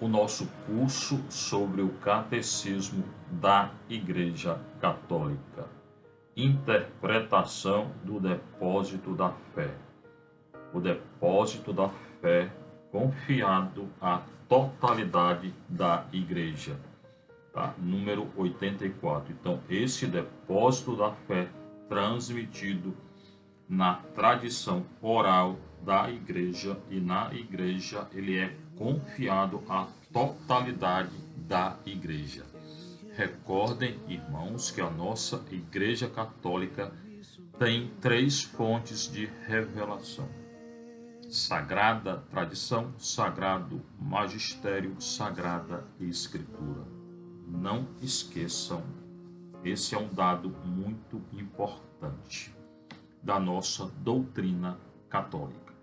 o nosso curso sobre o Catecismo da Igreja Católica. Interpretação do depósito da fé. O depósito da fé confiado à totalidade da Igreja. Tá? Número 84. Então, esse depósito da fé transmitido na tradição oral da Igreja, e na Igreja ele é confiado à totalidade da Igreja. Recordem, irmãos, que a nossa Igreja Católica tem 3 fontes de revelação: Sagrada Tradição, Sagrado Magistério, Sagrada Escritura. Não esqueçam, esse é um dado muito importante da nossa doutrina católica.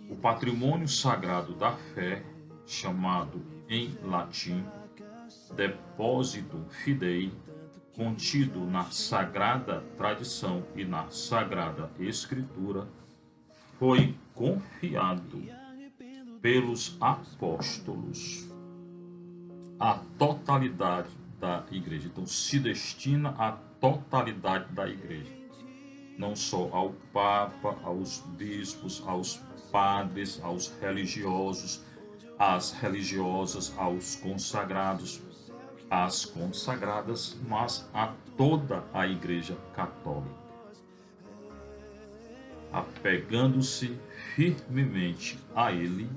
O patrimônio sagrado da fé, chamado em latim Depositum Fidei, contido na Sagrada Tradição e na Sagrada Escritura, foi confiado pelos apóstolos à totalidade da Igreja. Então, se destina à totalidade da Igreja, não só ao Papa, aos bispos, aos padres, aos religiosos, às religiosas, aos consagrados, às consagradas, mas a toda a Igreja Católica. Apegando-se firmemente a ele,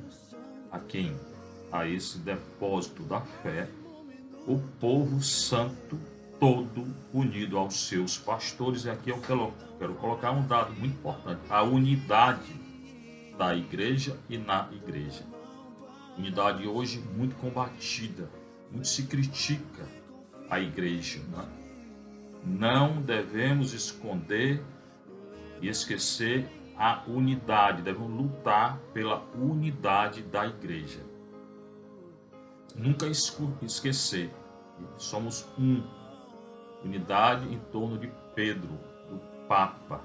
a quem? A esse depósito da fé, o povo santo todo unido aos seus pastores. E aqui eu quero colocar um dado muito importante: a unidade da Igreja e na Igreja. Unidade hoje muito combatida, muito se critica a Igreja, né? Não devemos esconder e esquecer a unidade, devemos lutar pela unidade da Igreja. Nunca esquecer que somos unidade em torno de Pedro, do Papa,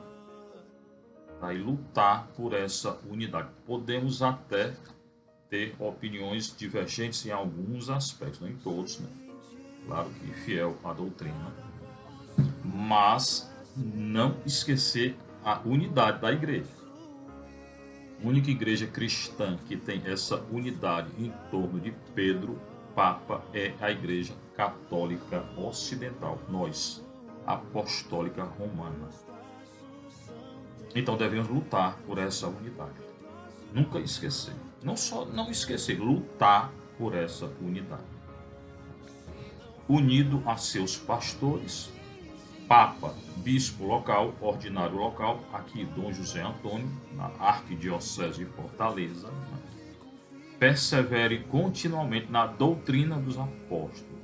tá? E lutar por essa unidade. Podemos até ter opiniões divergentes em alguns aspectos, não em todos, né? Claro que fiel à doutrina, mas não esquecer a unidade da Igreja. A única igreja cristã que tem essa unidade em torno de Pedro, Papa, é a Igreja Católica Ocidental, nós, Apostólica Romana. Então devemos lutar por essa unidade. Nunca esquecer. Não só não esquecer, lutar por essa unidade. Unido a seus pastores, Papa, bispo local, ordinário local, aqui Dom José Antônio, na Arquidiocese de Fortaleza, persevere continuamente na doutrina dos apóstolos.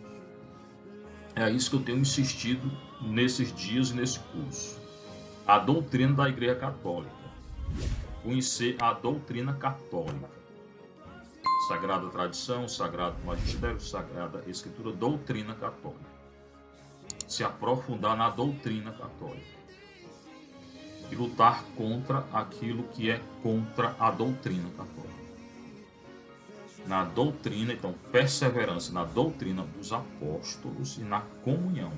É isso que eu tenho insistido nesses dias e nesse curso. A doutrina da Igreja Católica. Conhecer a doutrina católica. Sagrada Tradição, Sagrado Magistério, Sagrada Escritura, doutrina católica. Se aprofundar na doutrina católica e lutar contra aquilo que é contra a doutrina católica. Na doutrina, então, perseverança na doutrina dos apóstolos e na comunhão.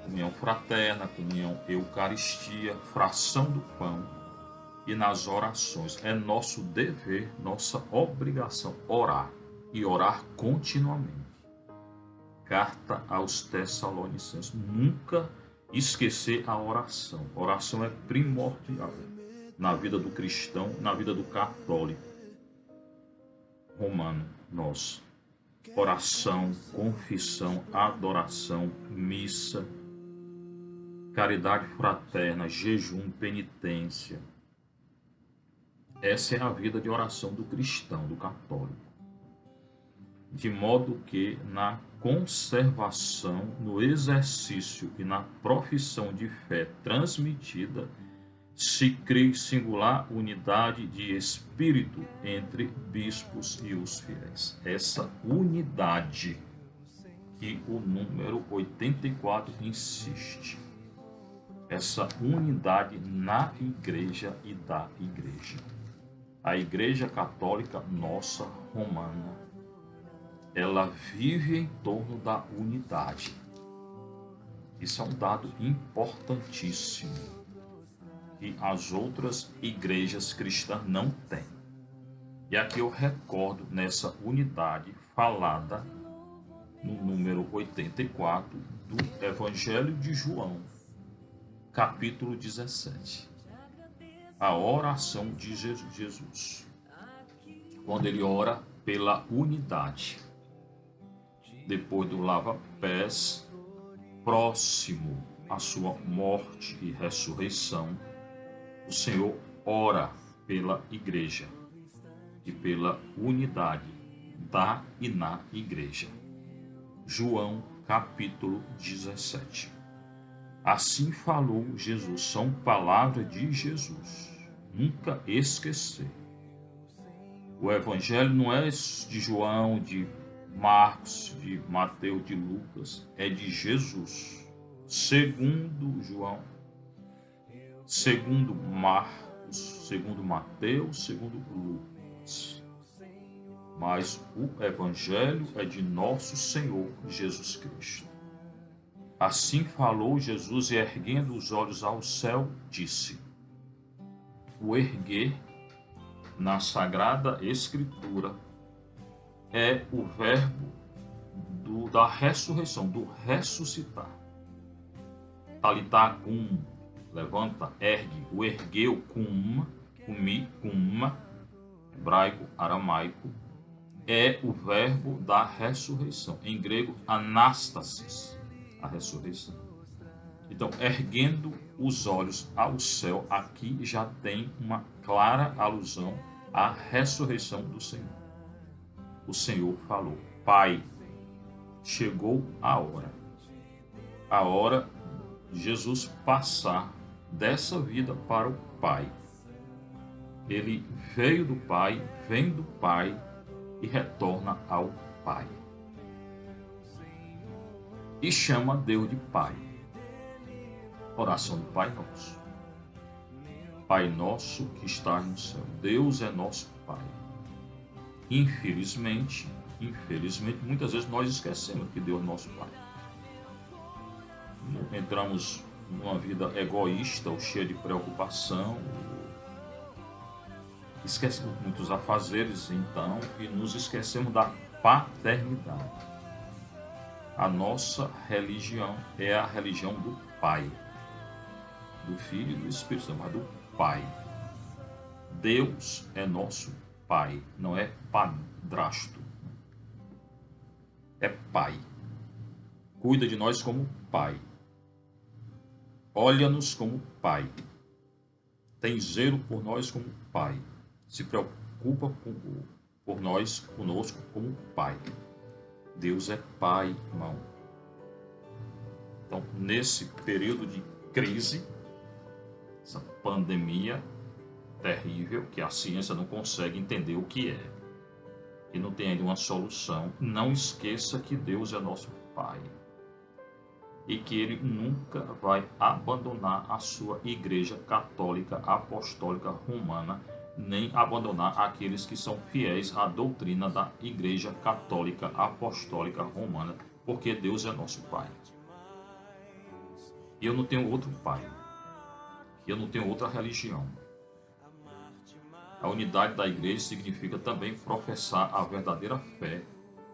Comunhão fraterna, comunhão eucaristia, fração do pão e nas orações. É nosso dever, nossa obrigação orar e orar continuamente. Carta aos Tessalonicenses. Nunca esquecer a oração. A oração é primordial na vida do cristão, na vida do católico romano, nós. Oração, confissão, adoração, missa, caridade fraterna, jejum, penitência. Essa é a vida de oração do cristão, do católico. De modo que na conservação, no exercício e na profissão de fé transmitida, se cria singular unidade de espírito entre bispos e os fiéis. Essa unidade que o número 84 insiste. Essa unidade na Igreja e da Igreja. A Igreja Católica nossa romana, ela vive em torno da unidade. Isso é um dado importantíssimo que as outras igrejas cristãs não têm. E aqui eu recordo nessa unidade falada no número 84 do Evangelho de João, capítulo 17. A oração de Jesus, quando ele ora pela unidade, depois do lava-pés, próximo à sua morte e ressurreição, o Senhor ora pela igreja e pela unidade da e na igreja. João capítulo 17. Assim falou Jesus, são palavras de Jesus, nunca esquecer. O evangelho não é de João, de Marcos, de Mateus, de Lucas, é de Jesus, segundo João, segundo Marcos, segundo Mateus, segundo Lucas. Mas o evangelho é de nosso Senhor Jesus Cristo. Assim falou Jesus e, erguendo os olhos ao céu, disse. O erguer na Sagrada Escritura é o verbo da ressurreição, do ressuscitar. Talitá cum, levanta, ergue. O ergueu cum, cumma, hebraico, aramaico, é o verbo da ressurreição. Em grego, anastasis, a ressurreição. Então, erguendo os olhos ao céu, aqui já tem uma clara alusão à ressurreição do Senhor. O Senhor falou, Pai, chegou a hora de Jesus passar dessa vida para o Pai. Ele veio do Pai, vem do Pai e retorna ao Pai. E chama Deus de Pai. Oração do Pai Nosso. Pai nosso que estás no céu. Deus é nosso Pai. Infelizmente, muitas vezes nós esquecemos que Deus é nosso Pai. Entramos numa vida egoísta ou cheia de preocupação. Esquecemos muitos afazeres, então, e nos esquecemos da paternidade. A nossa religião é a religião do Pai, do Filho e do Espírito Santo, mas do Pai. Deus é nosso Pai, não é padrasto. É Pai. Cuida de nós como Pai. Olha-nos como Pai. Tem zelo por nós como Pai. Se preocupa por nós, conosco, como Pai. Deus é Pai, irmão. Então, nesse período de crise, essa pandemia terrível, que a ciência não consegue entender o que é, e não tem ainda uma solução, não esqueça que Deus é nosso Pai. E que Ele nunca vai abandonar a sua Igreja Católica Apostólica Romana, nem abandonar aqueles que são fiéis à doutrina da Igreja Católica Apostólica Romana, porque Deus é nosso Pai. E eu não tenho outro Pai. Eu não tenho outra religião. A unidade da Igreja significa também professar a verdadeira fé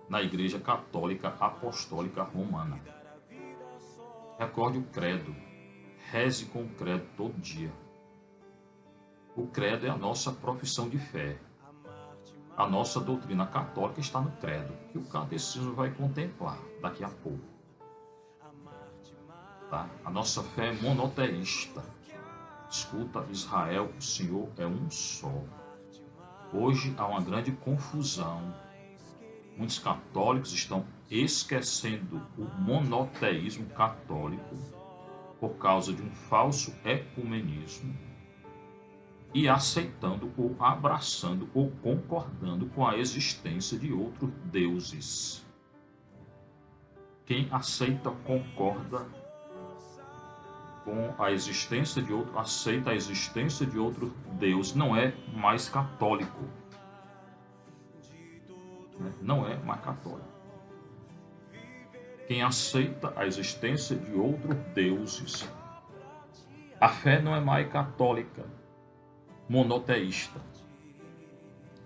na Igreja Católica Apostólica Romana. Recorde o credo. Reze com o credo todo dia. O credo é a nossa profissão de fé. A nossa doutrina católica está no credo, que o catecismo vai contemplar daqui a pouco. Tá? A nossa fé é monoteísta. Escuta, Israel, o Senhor é um só. Hoje há uma grande confusão. Muitos católicos estão esquecendo o monoteísmo católico por causa de um falso ecumenismo e aceitando ou abraçando ou concordando com a existência de outros deuses. Quem aceita, concorda com a existência de outro, aceita a existência de outro Deus, não é mais católico. Não é mais católico. Quem aceita a existência de outros deuses, a fé não é mais católica, monoteísta,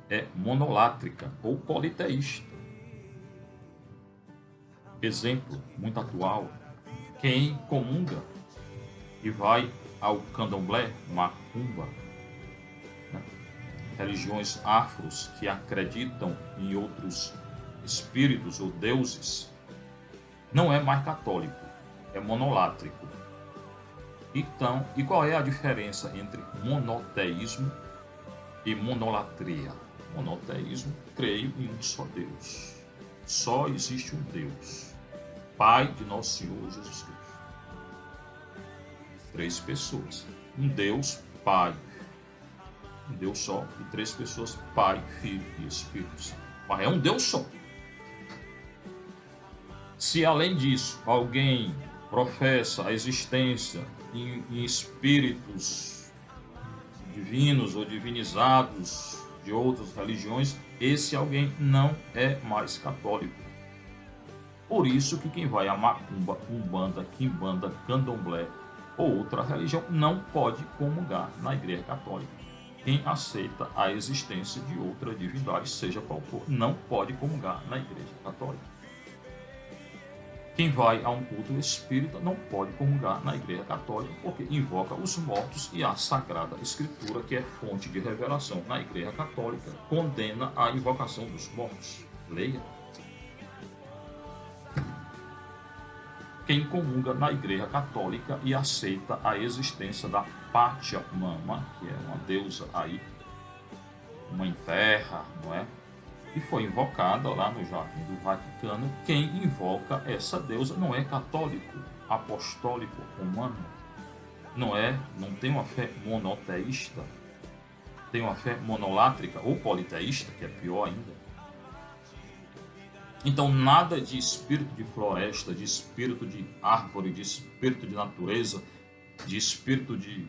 é monolátrica ou politeísta. Exemplo muito atual: quem comunga e vai ao candomblé, macumba, religiões afros que acreditam em outros espíritos ou deuses, não é mais católico, é monolátrico. Então, e qual é a diferença entre monoteísmo e monolatria? Monoteísmo, creio em um só Deus. Só existe um Deus, Pai de nosso Senhor Jesus Cristo. 3 pessoas, um Deus, Pai, um Deus só, e 3 pessoas, Pai, Filho e Espírito Santo. Mas é um Deus só. Se além disso alguém professa a existência em espíritos divinos ou divinizados de outras religiões, esse alguém não é mais católico. Por isso que quem vai a macumba, umbanda, quimbanda, candomblé ou outra religião não pode comungar na Igreja Católica. Quem aceita a existência de outra divindade, seja qual for, não pode comungar na Igreja Católica. Quem vai a um culto espírita não pode comungar na Igreja Católica, porque invoca os mortos, e a Sagrada Escritura, que é fonte de revelação na Igreja Católica, condena a invocação dos mortos. Leia. Quem comunga na Igreja Católica e aceita a existência da Pachamama, que é uma deusa aí, mãe terra, não é? E foi invocada lá no Jardim do Vaticano. Quem invoca essa deusa não é católico, apostólico, romano. Não tem uma fé monoteísta, tem uma fé monolátrica ou politeísta, que é pior ainda. Então, nada de espírito de floresta, de espírito de árvore, de espírito de natureza, de espírito de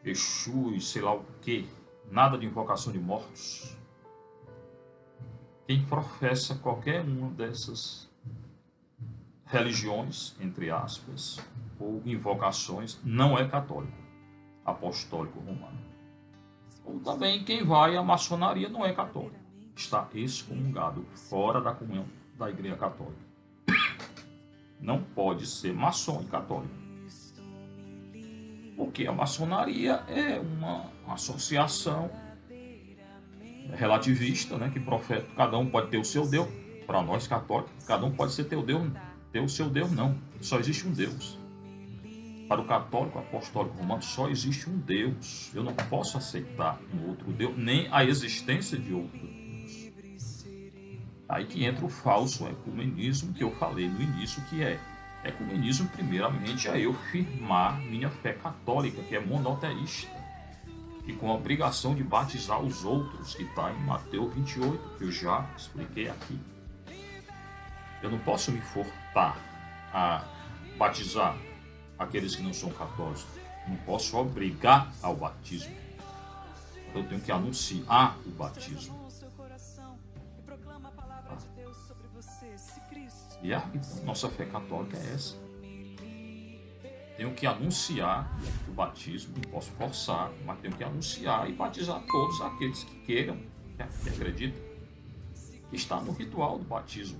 Exu e sei lá o que, nada de invocação de mortos. Quem professa qualquer uma dessas religiões, entre aspas, ou invocações, não é católico, apostólico romano. Ou também quem vai à maçonaria não é católico, está excomungado, fora da comunhão da Igreja Católica. Não pode ser maçom e católico, porque a maçonaria é uma associação relativista, né, que profeta, cada um pode ter o seu Deus. Para nós católicos, cada um pode ser teu Deus, ter o seu Deus, não. Só existe um Deus. Para o católico apostólico romano, só existe um Deus. Eu não posso aceitar um outro Deus, nem a existência de outro Deus. Aí que entra o falso ecumenismo que eu falei no início, que é ecumenismo, primeiramente, é eu firmar minha fé católica, que é monoteísta, e com a obrigação de batizar os outros, que está em Mateus 28, que eu já expliquei aqui. Eu não posso me furtar a batizar aqueles que não são católicos. Não posso obrigar ao batismo. Eu tenho que anunciar o batismo. E a nossa fé católica é essa. Tenho que anunciar o batismo, não posso forçar, mas tenho que anunciar e batizar todos aqueles que queiram, que acreditam, que está no ritual do batismo.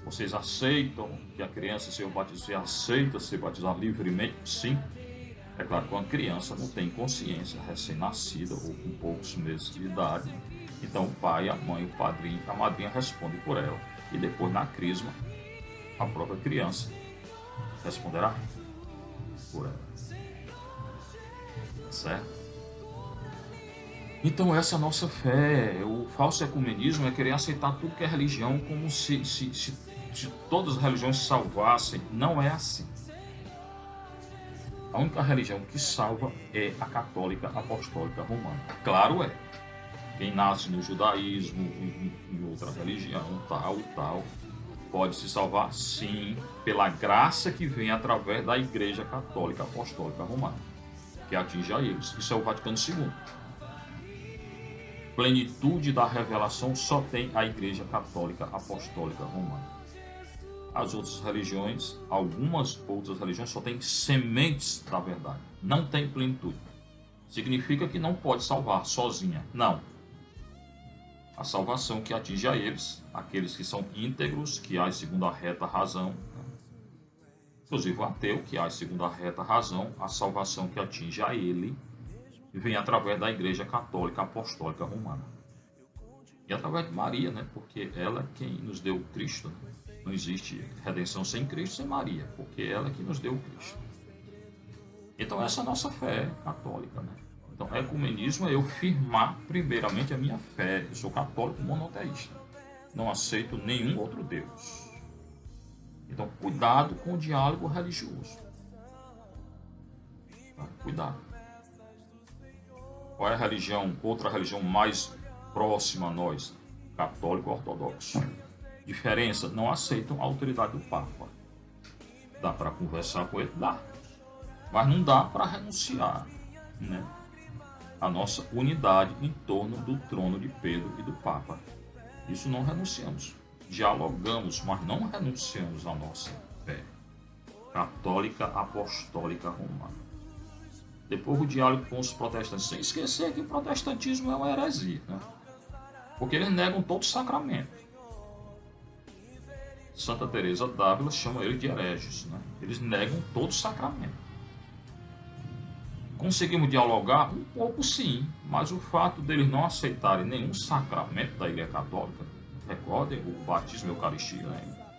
Vocês aceitam que a criança seja batizada? Você aceita ser batizado livremente? Sim. É claro que uma criança não tem consciência, recém-nascida ou com poucos meses de idade. Então o pai, a mãe, o padrinho, a madrinha respondem por ela. E depois na crisma, a própria criança responderá por ela. Certo? Então essa é a nossa fé. O falso ecumenismo é querer aceitar tudo que é religião como se todas as religiões salvassem. Não é assim. A única religião que salva é a católica apostólica romana. Claro é. Quem nasce no judaísmo, em outra religião, tal e tal, pode se salvar, sim, pela graça que vem através da Igreja Católica Apostólica Romana, que atinge a eles. Isso é o Vaticano II. Plenitude da revelação só tem a Igreja Católica Apostólica Romana. As outras religiões, algumas outras religiões, só têm sementes da verdade. Não tem plenitude. Significa que não pode salvar sozinha. Não. A salvação que atinge a eles, aqueles que são íntegros, que agem segundo a reta razão, inclusive o ateu, que age segundo a reta razão, a salvação que atinge a ele vem através da Igreja Católica Apostólica Romana. E através de Maria, né? Porque ela é quem nos deu Cristo. Não existe redenção sem Cristo, sem Maria, porque ela é que nos deu Cristo. Então essa é a nossa fé católica, né? Então, ecumenismo é eu firmar primeiramente a minha fé. Eu sou católico monoteísta. Não aceito nenhum outro Deus. Então, cuidado com o diálogo religioso. Tá? Cuidado. Qual é a religião, outra religião mais próxima a nós? Católico ortodoxo. Diferença, não aceitam a autoridade do Papa. Dá para conversar com ele? Dá. Mas não dá para renunciar, né? A nossa unidade em torno do trono de Pedro e do Papa. Isso não renunciamos. Dialogamos, mas não renunciamos à nossa fé católica apostólica romana. Depois o diálogo com os protestantes, sem esquecer que o protestantismo é uma heresia, né? Porque eles negam todo o sacramento. Santa Teresa d'Ávila chama eles de hereges, né? Eles negam todo o sacramento. Conseguimos dialogar um pouco, sim, mas o fato deles não aceitarem nenhum sacramento da Igreja Católica, recordem o batismo e a Eucaristia, né?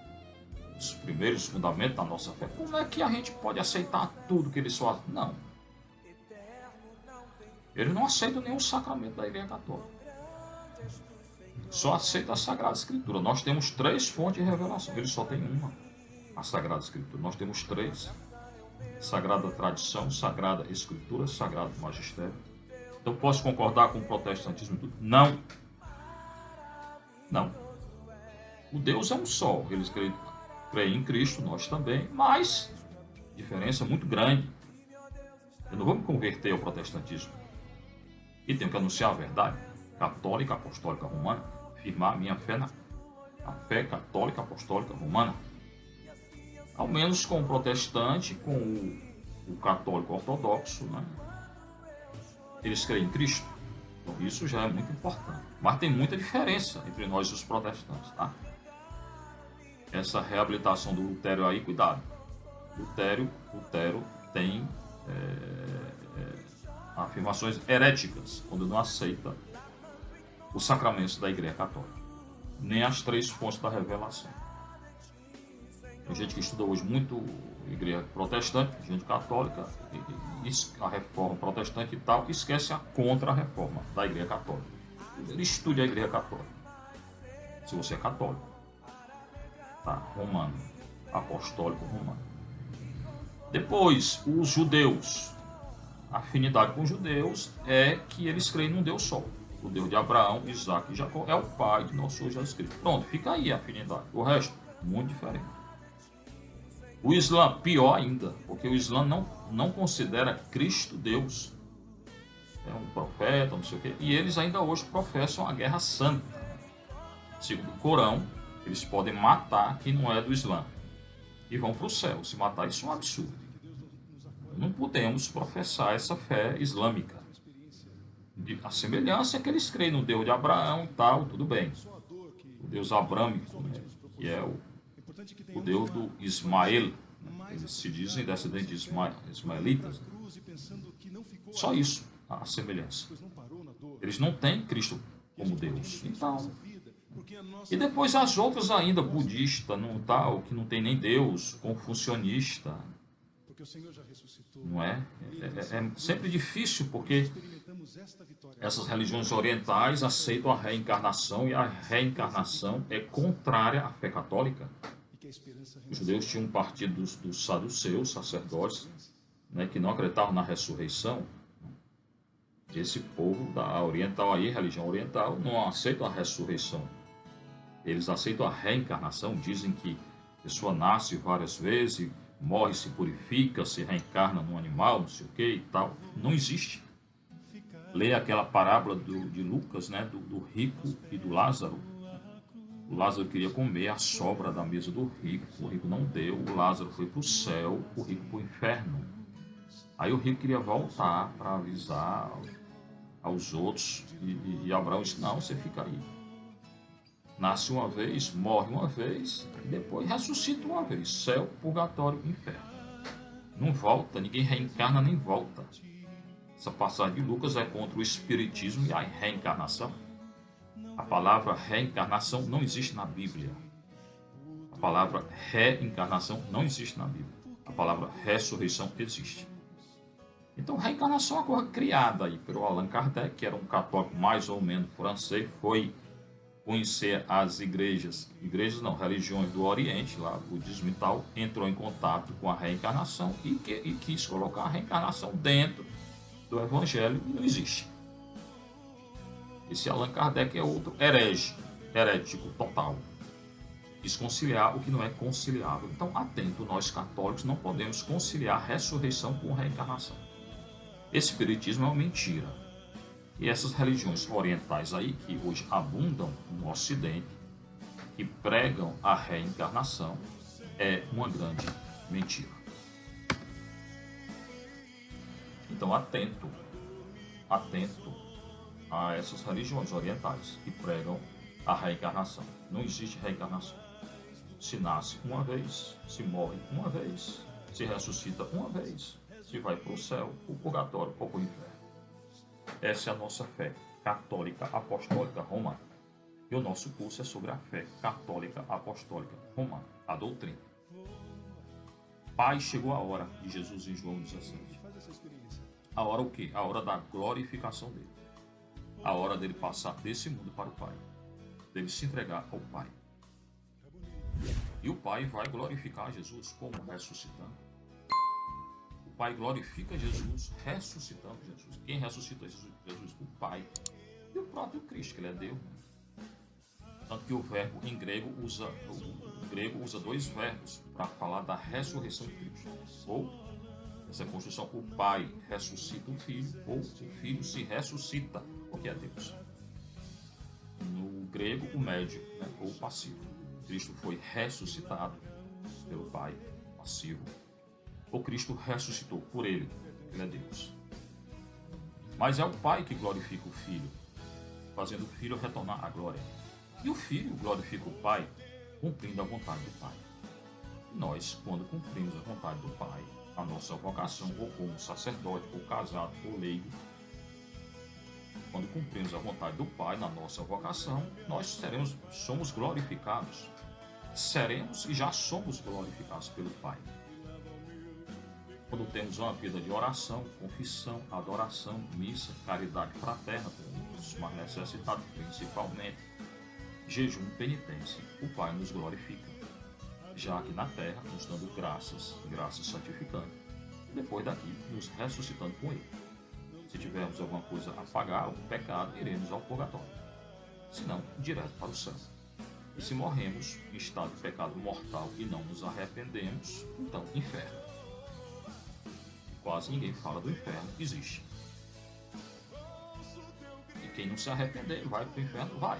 Os primeiros fundamentos da nossa fé. Como é que a gente pode aceitar tudo que eles fazem? Não. Eles não aceitam nenhum sacramento da Igreja Católica. Só aceita a Sagrada Escritura. Nós temos 3 fontes de revelação. Eles só têm uma, a Sagrada Escritura. Nós temos 3. Sagrada Tradição, Sagrada Escritura, Sagrado Magistério. Então posso concordar com o protestantismo? Não. Não. O Deus é um só. Eles creem em Cristo, nós também, mas diferença muito grande. Eu não vou me converter ao protestantismo. E tenho que anunciar a verdade católica, apostólica, romana, firmar a minha fé na fé católica, apostólica, romana. Ao menos com o protestante, com o católico ortodoxo, né? Eles creem em Cristo. Então isso já é muito importante. Mas tem muita diferença entre nós e os protestantes, tá? Essa reabilitação do Lutério aí, cuidado. Lutero tem afirmações heréticas, quando não aceita os sacramentos da Igreja Católica, nem as 3 fontes da revelação. Tem gente que estuda hoje muito Igreja Protestante, gente católica, e a reforma protestante e tal, e esquece a contra-reforma da Igreja Católica. Ele estude a Igreja Católica, se você é católico, tá? Romano, apostólico romano. Depois, os judeus. A afinidade com os judeus é que eles creem num Deus só. O Deus de Abraão, Isaac e Jacó é o pai de nosso Senhor Jesus Cristo. Pronto, fica aí a afinidade. O resto, muito diferente. O Islã, pior ainda, porque o Islã não considera Cristo Deus. É um profeta, não sei o quê. E eles ainda hoje professam a guerra santa. Segundo o Corão, eles podem matar quem não é do Islã. E vão para o céu. Se matar, isso é um absurdo. Não podemos professar essa fé islâmica. A semelhança é que eles creem no Deus de Abraão e tal, tudo bem. O Deus abrâmico, né, que é o Deus do Ismael. Né, eles se dizem descendentes de ismaelitas. Só isso, a semelhança. Eles não têm Cristo como Deus. Então, e depois as outras ainda, budista, não tal, que não tem nem Deus, confucionista. Não é? É sempre difícil, porque essas religiões orientais aceitam a reencarnação e a reencarnação é contrária à fé católica. Os judeus tinham um partido dos saduceus, sacerdotes, né, que não acreditavam na ressurreição. Esse povo da oriental aí, religião oriental, não aceita a ressurreição. Eles aceitam a reencarnação, dizem que a pessoa nasce várias vezes, morre, se purifica, se reencarna num animal, não sei o que e tal. Não existe. Lê aquela parábola de Lucas, né, do rico e do Lázaro. O Lázaro queria comer a sobra da mesa do rico, o rico não deu, o Lázaro foi para o céu, o rico para o inferno. Aí o rico queria voltar para avisar aos outros, e Abraão disse, não, você fica aí. Nasce uma vez, morre uma vez, e depois ressuscita uma vez. Céu, purgatório, inferno. Não volta, ninguém reencarna nem volta. Essa passagem de Lucas é contra o espiritismo e a reencarnação. A palavra reencarnação não existe na Bíblia. A palavra reencarnação não existe na Bíblia. A palavra ressurreição existe. Então, reencarnação é uma coisa criada aí pelo Allan Kardec, que era um católico mais ou menos francês, foi conhecer as igrejas não, religiões do Oriente, lá, budismo e tal, entrou em contato com a reencarnação e quis colocar a reencarnação dentro do Evangelho e não existe. Esse Allan Kardec é outro herético total. Quis conciliar o que não é conciliável. Então, atento, nós católicos não podemos conciliar ressurreição com reencarnação. Espiritismo é uma mentira. E essas religiões orientais aí, que hoje abundam no Ocidente, que pregam a reencarnação, é uma grande mentira. Então, atento a essas religiões orientais que pregam a reencarnação. Não existe reencarnação. Se nasce uma vez, se morre uma vez, se ressuscita uma vez, se vai para o céu, para o purgatório ou para o inferno. Essa é a nossa fé católica apostólica romana. E o nosso curso é sobre a fé católica apostólica romana, a doutrina. Pai, chegou a hora de Jesus em João 17. A hora o quê? A hora da glorificação dele. A hora dele passar desse mundo para o Pai. Dele se entregar ao Pai. E o Pai vai glorificar Jesus como ressuscitando. O Pai glorifica Jesus ressuscitando Jesus. Quem ressuscita Jesus? O Pai. E o próprio Cristo, que ele é Deus. Tanto que o verbo em grego o grego usa dois verbos para falar da ressurreição de Cristo. Ou essa construção, o Pai ressuscita o Filho, ou o Filho se ressuscita, porque é Deus. No grego, o médio, né, ou passivo. Cristo foi ressuscitado pelo Pai, passivo. Ou Cristo ressuscitou por ele é Deus. Mas é o Pai que glorifica o Filho, fazendo o Filho retornar à glória. E o Filho glorifica o Pai, cumprindo a vontade do Pai. E nós, quando cumprimos a vontade do Pai, a nossa vocação, ou como sacerdote, ou casado, ou leigo, quando cumprimos a vontade do Pai na nossa vocação, nós somos glorificados. Seremos e já somos glorificados pelo Pai. Quando temos uma vida de oração, confissão, adoração, missa, caridade fraterna com os mais necessitados, principalmente, jejum, penitência, o Pai nos glorifica, já aqui na terra, nos dando graças santificando, e depois daqui, nos ressuscitando com Ele. Se tivermos alguma coisa a pagar, o pecado, iremos ao purgatório, se não, direto para o céu. E se morremos em estado de pecado mortal e não nos arrependemos, então, inferno. E quase ninguém fala do inferno, existe. E quem não se arrepender, vai para o inferno, vai.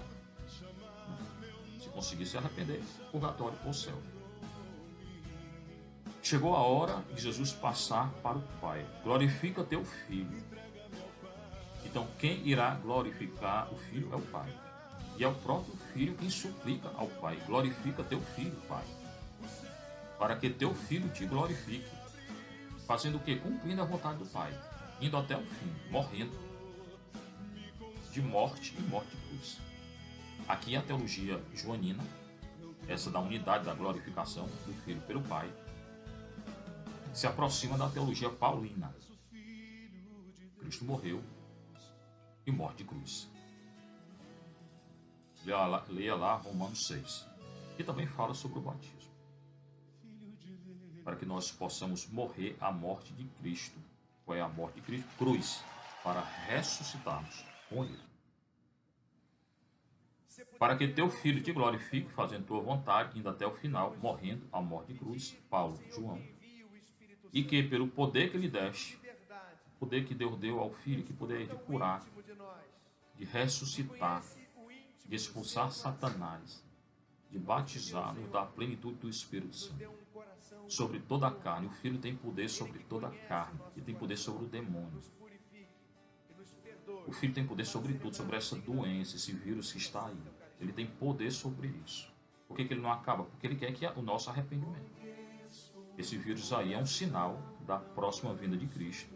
Se conseguir se arrepender, purgatório ou céu. Chegou a hora de Jesus passar para o Pai. Glorifica teu Filho. Então, quem irá glorificar o Filho é o Pai. E é o próprio Filho quem suplica ao Pai. Glorifica teu Filho, Pai. Para que teu Filho te glorifique. Fazendo o quê? Cumprindo a vontade do Pai. Indo até o fim, morrendo. De morte e morte de cruz. Aqui a teologia joanina, essa da unidade da glorificação do Filho pelo Pai, se aproxima da teologia paulina. Cristo morreu e morte de cruz. Leia lá Romanos 6, que também fala sobre o batismo. Para que nós possamos morrer a morte de Cristo. Qual é a morte de Cristo? Cruz, para ressuscitarmos com Ele. para que teu filho te glorifique, fazendo tua vontade, indo até o final, morrendo a morte de cruz, Paulo, João, e que pelo poder que lhe deste, poder que Deus deu ao filho, que poder de curar, de ressuscitar, de expulsar Satanás, de batizar, nos dar a plenitude do Espírito Santo sobre toda a carne. O Filho tem poder sobre toda a carne, e tem poder sobre o demônio. O Filho tem poder sobre tudo, sobre essa doença, esse vírus que está aí. Ele tem poder sobre isso. Por que ele não acaba? Porque ele quer que o nosso arrependimento. Esse vírus aí é um sinal da próxima vinda de Cristo.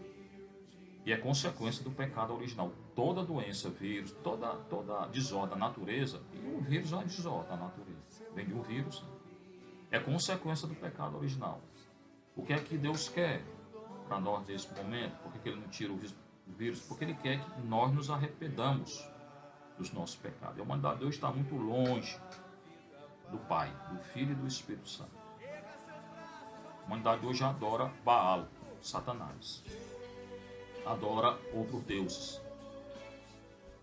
E é consequência do pecado original. Toda doença, vírus, toda desordem da natureza, e o vírus é uma desordem da natureza. Vem de um vírus, né? É consequência do pecado original. O que é que Deus quer para nós nesse momento? Por que ele não tira o vírus? Porque ele quer que nós nos arrependamos dos nossos pecados. A humanidade de Deus está muito longe do Pai, do Filho e do Espírito Santo. A humanidade hoje adora Baal, Satanás. Adora outros deuses.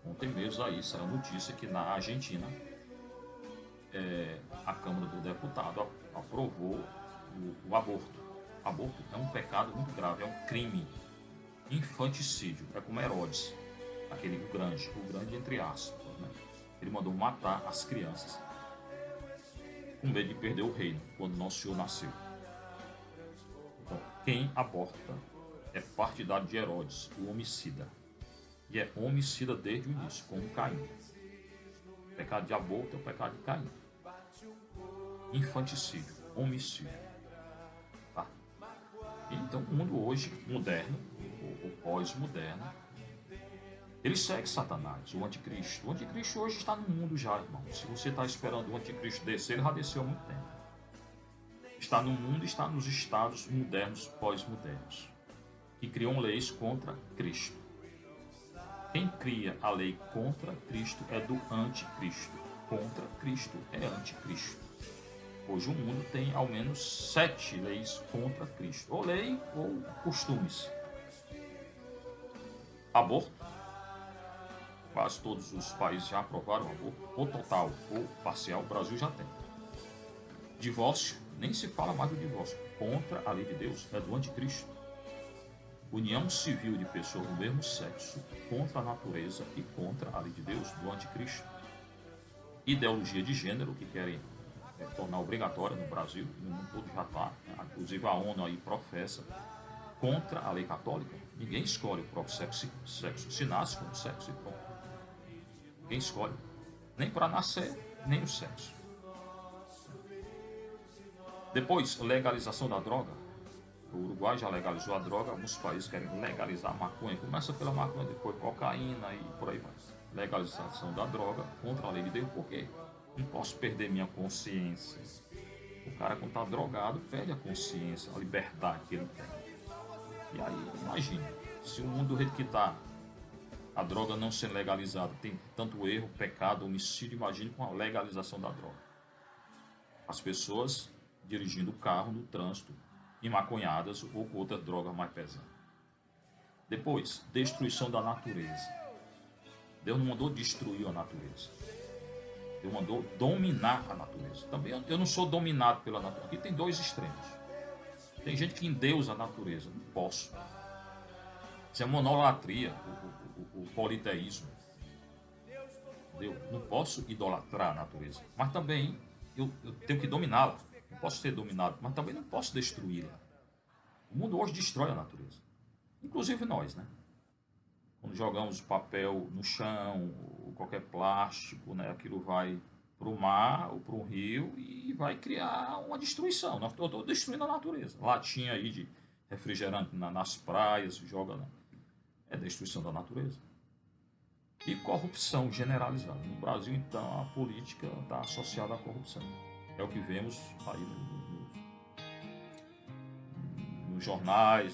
Ontem mesmo aí saiu notícia que na Argentina a Câmara do Deputado aprovou o aborto. Aborto é um pecado muito grave, é um crime. Infanticídio, é como Herodes, aquele o grande entre aspas, né? Ele mandou matar as crianças com medo de perder o reino quando nosso Senhor nasceu. Então, quem aborta é partidário de Herodes, o homicida. E é homicida desde o início, como Caim. O pecado de aborto é o pecado de Caim. Infanticídio, homicídio. Tá? Então, o mundo hoje, moderno, o pós-moderno, ele segue Satanás, o anticristo. O anticristo hoje está no mundo já, irmão. Se você está esperando o anticristo descer, ele já desceu há muito tempo. Está no mundo, está nos estados modernos, pós-modernos, que criam leis contra Cristo. Quem cria a lei contra Cristo é do anticristo. Contra Cristo é anticristo. Hoje o mundo tem ao menos 7 leis contra Cristo. Ou lei ou costumes. Aborto. Quase todos os países já aprovaram o aborto. Ou total ou parcial. O Brasil já tem. Divórcio. Nem se fala mais do divórcio. Contra a lei de Deus. É do anticristo. União civil de pessoas do mesmo sexo contra a natureza e contra a lei de Deus, do anticristo. Ideologia de gênero que querem tornar obrigatória no Brasil, no mundo todo já está, né? Inclusive a ONU aí professa contra a lei católica. Ninguém escolhe o próprio sexo, se nasce com o sexo e pronto. Ninguém escolhe, nem para nascer, nem o sexo. Depois, legalização da droga. O Uruguai já legalizou a droga, alguns países querem legalizar a maconha. Começa pela maconha, depois cocaína e por aí vai. Legalização da droga contra a lei de Deus, por quê? Não posso perder minha consciência. O cara, quando está drogado, perde a consciência, a liberdade que ele tem. E aí, imagina, se o mundo do jeito que está, a droga não sendo legalizada, tem tanto erro, pecado, homicídio, imagine com a legalização da droga. As pessoas dirigindo o carro no trânsito, maconhadas ou com outras drogas mais pesadas. Depois, destruição da natureza. Deus não mandou destruir a natureza. Deus mandou dominar a natureza. Também eu não sou dominado pela natureza. Aqui tem dois extremos. Tem gente que endeusa a natureza. Não posso. Isso é monolatria, o politeísmo. Eu não posso idolatrar a natureza. Mas também eu tenho que dominá-la. Não posso ser dominado, mas também não posso destruí-la. O mundo hoje destrói a natureza. Inclusive nós, né? Quando jogamos papel no chão, ou qualquer plástico, né? Aquilo vai para o mar ou para o rio e vai criar uma destruição. Nós estamos destruindo a natureza. Latinha aí de refrigerante nas praias, joga, né? É destruição da natureza. E corrupção generalizada. No Brasil, então, a política está associada à corrupção. É o que vemos aí nos jornais,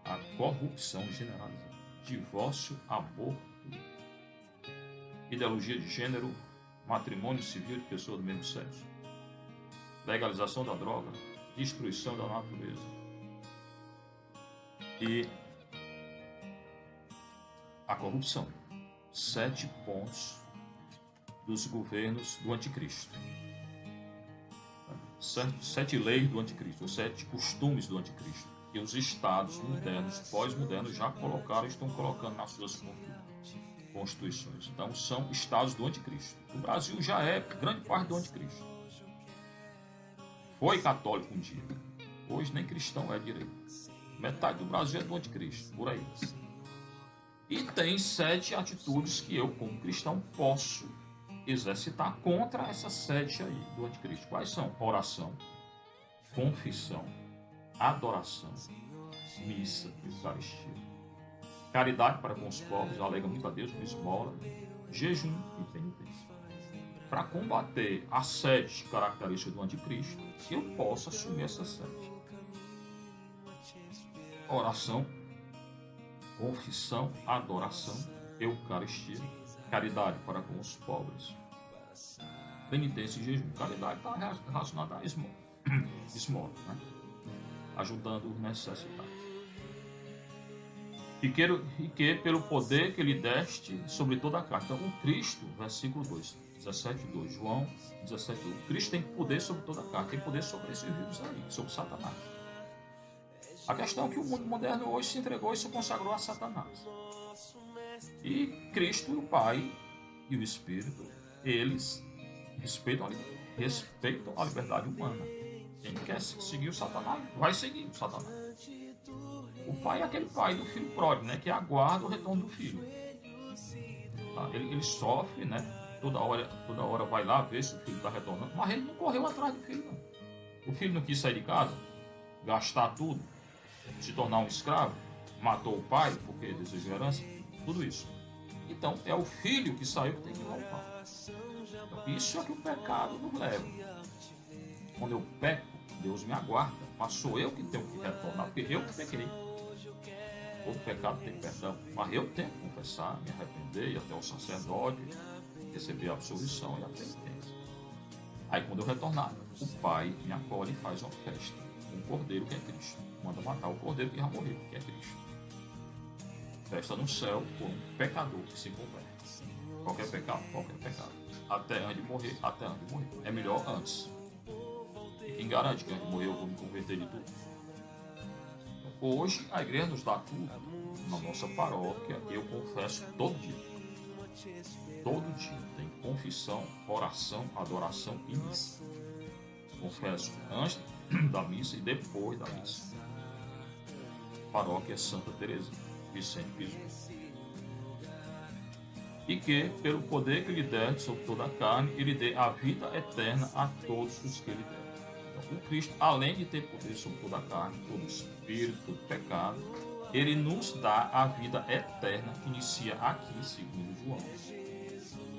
a corrupção generalizada. Divórcio, aborto, ideologia de gênero, matrimônio civil de pessoas do mesmo sexo, legalização da droga, destruição da natureza e a corrupção. 7 pontos dos governos do anticristo. 7 leis do anticristo, ou 7 costumes do anticristo, que os estados modernos, pós-modernos, já colocaram e estão colocando nas suas constituições. Então, são estados do anticristo. O Brasil já é grande parte do anticristo. Foi católico um dia. Hoje nem cristão é direito. Metade do Brasil é do anticristo, por aí. E tem 7 atitudes que eu, como cristão, posso exercitar contra essas 7 aí do anticristo. Quais são? Oração, confissão, adoração, missa, eucaristia, caridade para com os pobres, alega muito a Deus, por esmola, jejum e penitência. Para combater as 7 características do anticristo, eu posso assumir essas 7. Oração, confissão, adoração, eucaristia, caridade para com os pobres, penitência e jejum. Caridade está relacionada a esmola, né? Ajudando os necessitados. E que pelo poder que lhe deste sobre toda a carne. Então, o Cristo, versículo 2, 17:2, João 17:2. O Cristo tem poder sobre toda a carne, tem poder sobre esses vírus aí, sobre Satanás. A questão é que o mundo moderno hoje se entregou e se consagrou a Satanás. E Cristo, o Pai e o Espírito, eles respeitam a liberdade humana. Quem quer seguir o Satanás, vai seguir o Satanás. O pai é aquele pai do filho pródigo, né, que aguarda o retorno do filho. Tá? Ele sofre, né? Toda hora vai lá ver se o filho está retornando, mas ele não correu atrás do filho, não. O filho não quis sair de casa, gastar tudo, se tornar um escravo, matou o pai porque desejou herança, tudo isso. Então é o filho que saiu que tem que voltar. Então, isso é que o pecado nos leva. Quando eu peco, Deus me aguarda, mas sou eu que tenho que retornar, porque eu que pequei. Todo pecado tem perdão, mas eu tenho que confessar, me arrepender, ir até o sacerdote, receber a absolvição e a penitência. Aí quando eu retornar, o Pai me acolhe e faz uma festa, um cordeiro que é Cristo. Manda matar o cordeiro que já morreu, que é Cristo. Festa no céu por um pecador que se converte. Qualquer pecado. Até antes de morrer. É melhor antes. E quem garante que antes de morrer eu vou me converter de tudo? Hoje a igreja nos dá tudo. Na nossa paróquia eu confesso todo dia. Todo dia tem confissão, oração, adoração e missa. Confesso antes da missa e depois da missa. Paróquia Santa Teresa, Vicente Piso. E que, pelo poder que lhe der sobre toda a carne, ele dê a vida eterna a todos os que ele der. Então, o Cristo, além de ter poder sobre toda a carne, todo espírito, todo pecado, ele nos dá a vida eterna que inicia aqui, segundo João.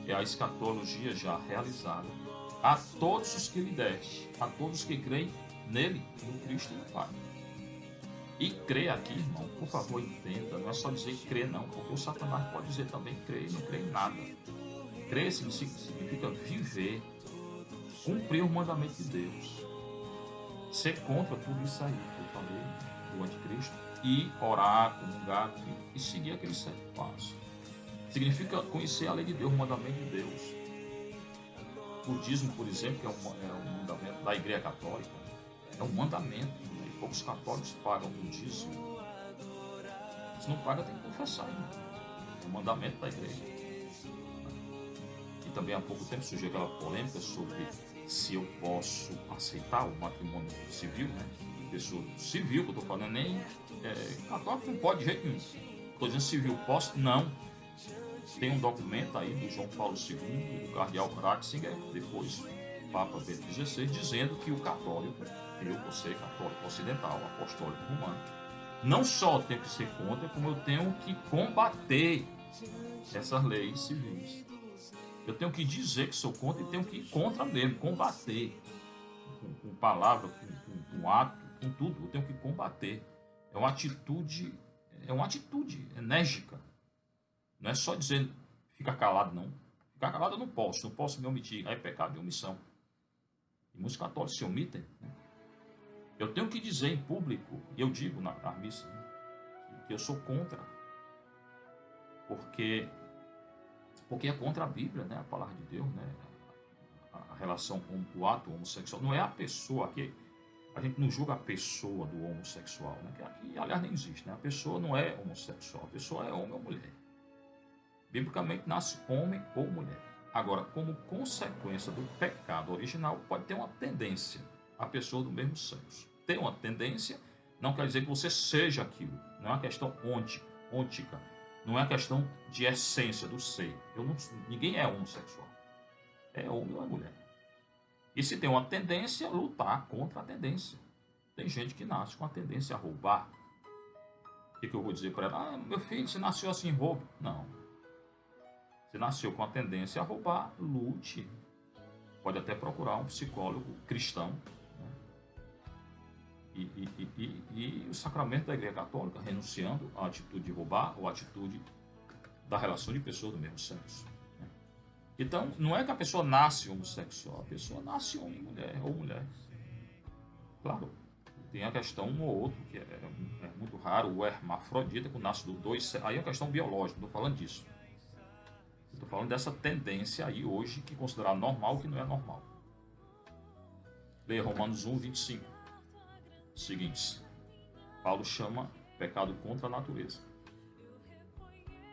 É a escatologia já realizada a todos os que lhe deste, a todos que creem nele, no Cristo e no Pai. E crer aqui, irmão, por favor, entenda, não é só dizer crer não, porque o Satanás pode dizer também crer e não crer em nada. Crer significa viver, cumprir o mandamento de Deus, ser contra tudo isso aí que eu falei, do anticristo, e orar, comungar e seguir aqueles 7 passos. Significa conhecer a lei de Deus, o mandamento de Deus. O dízimo, por exemplo, que é um mandamento da Igreja Católica, é um mandamento. E poucos católicos pagam o dízimo. Se não paga, tem que confessar. É um mandamento da Igreja. E também há pouco tempo surgiu aquela polêmica sobre se eu posso aceitar o matrimônio civil, né? Pessoa civil que eu estou falando, nem católico não pode de jeito nenhum. Estou dizendo civil, posso? Não. Tem um documento aí do João Paulo II e do cardeal Ratzinger, depois Papa Bento XVI, dizendo que o católico, você católico ocidental, apostólico romano, não só tenho que ser contra, como eu tenho que combater essas leis civis. Eu tenho que dizer que sou contra e tenho que ir contra mesmo, combater. Com palavra, com ato, com tudo, eu tenho que combater. É uma atitude enérgica. Não é só dizer, fica calado, não. Ficar calado eu não posso me omitir. Aí é pecado de omissão. E muitos católicos se omitem. Né? Eu tenho que dizer em público, e eu digo na missa, que eu sou contra. Porque porque é contra a Bíblia, né? A palavra de Deus, né? A relação com o ato homossexual. Não é a pessoa aqui. A gente não julga a pessoa do homossexual, né? Que aqui, aliás, nem existe, né? A pessoa não é homossexual, a pessoa é homem ou mulher. Biblicamente nasce homem ou mulher. Agora, como consequência do pecado original, pode ter uma tendência a pessoa do mesmo sexo. Ter uma tendência não quer dizer que você seja aquilo. Não é uma questão ôntica. Não é uma questão de essência do ser. Ninguém é homossexual. É homem ou é mulher. E se tem uma tendência, lutar contra a tendência. Tem gente que nasce com a tendência a roubar. O que eu vou dizer para ela? Ah, meu filho, você nasceu assim, roubo. Não. Você nasceu com a tendência a roubar, lute. Pode até procurar um psicólogo cristão. Né? E o sacramento da Igreja Católica, renunciando à atitude de roubar ou à atitude da relação de pessoas do mesmo sexo. Né? Então, não é que a pessoa nasce homossexual, a pessoa nasce homem e mulher, ou mulher. Claro, tem a questão um ou outro, que é muito raro, o hermafrodita, que nasce dos dois. Aí é uma questão biológica, não estou falando disso. Estou falando dessa tendência aí hoje, que considerar normal, que não é normal. Leia Romanos 1, 25. Seguinte, Paulo chama pecado contra a natureza.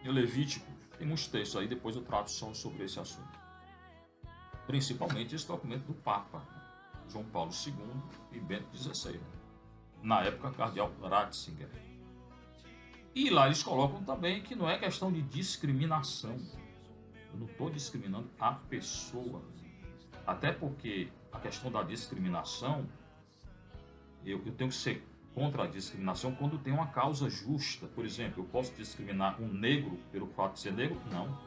E o Levítico, tem muitos textos aí, depois eu trato só sobre esse assunto. Principalmente esse documento do Papa, João Paulo II e Bento XVI. Na época, cardeal Ratzinger. E lá eles colocam também que não é questão de discriminação. Eu não estou discriminando a pessoa. Até porque a questão da discriminação, eu tenho que ser contra a discriminação quando tem uma causa justa. Por exemplo, eu posso discriminar um negro pelo fato de ser negro? Não.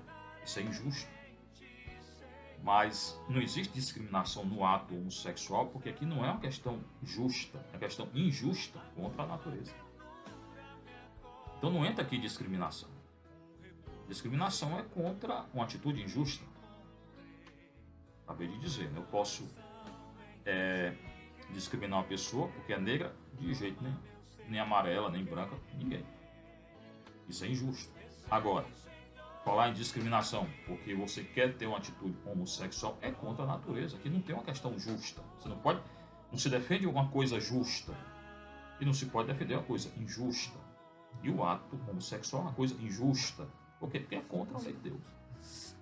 Isso é injusto. Mas não existe discriminação no ato homossexual, porque aqui não é uma questão justa, é uma questão injusta contra a natureza. Então não entra aqui discriminação. Discriminação é contra uma atitude injusta. Acabei de dizer, né? Eu posso discriminar uma pessoa porque é negra de jeito nenhum. Nem amarela, nem branca, ninguém. Isso é injusto. Agora, falar em discriminação porque você quer ter uma atitude homossexual é contra a natureza. Aqui não tem uma questão justa. Você não se defende uma coisa justa e não se pode defender uma coisa injusta. E o ato homossexual é uma coisa injusta. Por quê? Porque é contra a lei de Deus.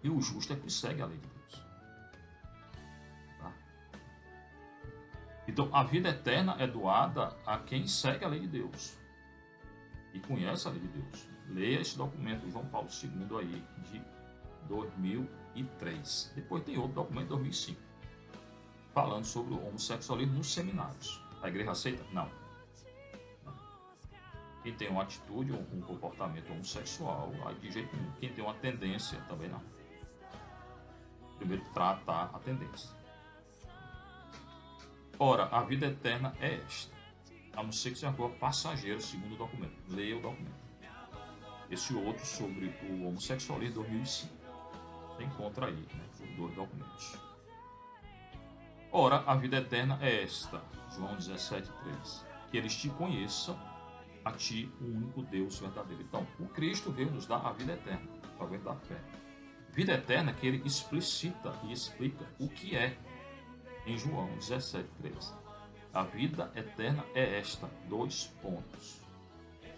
E o justo é que segue a lei de Deus. Tá? Então, a vida eterna é doada a quem segue a lei de Deus e conhece a lei de Deus. Leia esse documento do João Paulo II aí, de 2003. Depois tem outro documento de 2005, falando sobre o homossexualismo nos seminários. A igreja aceita? Não. Quem tem uma atitude ou um comportamento homossexual, aí de jeito nenhum. Quem tem uma tendência, também não. Primeiro, tratar a tendência. Ora, a vida eterna é esta. A não ser que seja uma coisa passageira, segundo o documento. Leia o documento. Esse outro sobre o homossexualismo de 2005. Você encontra aí, né, os dois documentos. Ora, a vida eterna é esta. João 17,3. Que eles te conheçam, a ti, o único Deus verdadeiro. Então, o Cristo veio nos dar a vida eterna, através da fé. Vida eterna que ele explicita e explica o que é em João 17,3. A vida eterna é esta, 2 pontos.